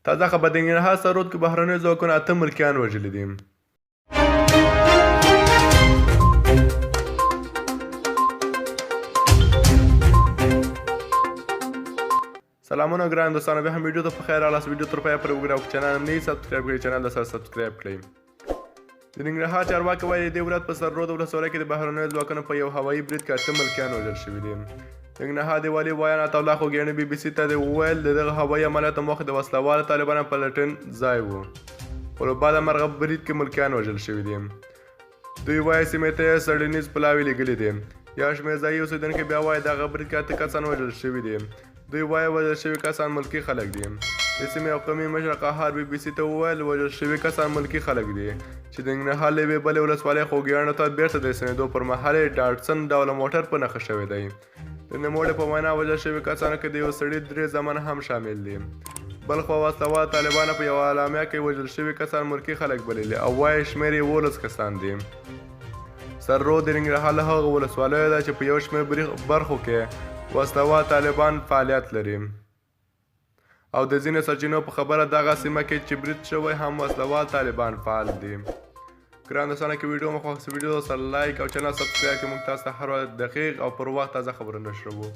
تازه خبر د ننګرهار سرود کې بهرنیو ځواکونو 8 ملکیان وژلي دي. سلامونه ګران دوستانو، بیا هم ویډیو ته په خیر راغلاست. ویډیو تر پایه پورې وګورئ او که چینل هم نه یې سبسکرایب کړئ چینل د سره سبسکرایب کړئ. د ننګرهار چارواکي وایي د دې ورځ په سرود ولسوالۍ کې د بهرنیو ځواکونو په یو هوایي برید کې 8 ملکیان وژل شوي دي. د ننګرهار د والي ویان عطاالله خوږیاڼي BBC ته وویل د دغه هوایي عملیاتو موخه د وسلوالو طالبانو پلټن ځای و، خو له بعده مرغه برید کې ملکیان وژل شوي دي. دوی وایي سیمې ته یې څېړنیز پلاوي لېږلي دي. یو شمېر ځایي اوسېدونکي بیا وایي دغه برید کې 8 کسان وژل شوي دي. دوی وایي وژل شوي کسان ملکي خلک دي. د سیمې او قومي مشر قهار BBC ته وویل وژل شوي کسان ملکي خلک دي چې د ننګرهار له یوې بلې ولسوالۍ خوږیاڼو ته بیرته د ستنېدو پر مهال یې ډاټسن ډوله موټر په نښه شوی دی. د نوموړي په وینا وژل شوي کسانو کې د یو سړي 3 زامن هم شامل دي. بل خوا وسلوال طالبانو په یوه اعلامیه کې وژل شوي کسان ملکي خلک بللي او وایي شمېر یې 12 کسان دي. سرود د ننګرهار له هغو ولسوالیو ده چې په یو شمېر برخو کې وسلوال طالبان فعالیت لري او د ځینو سرچینو په خبره دغه سیمه کې چې برید شوی هم وسلوال طالبان فعال دي. ګران دوستانو که ویډیو مو خوښ ویډیو سره لایک او چینل سبسکرایب کړئ. موږ تاسو ته هر وخت دقیق او پر وخت تازه خبرونه رسوو.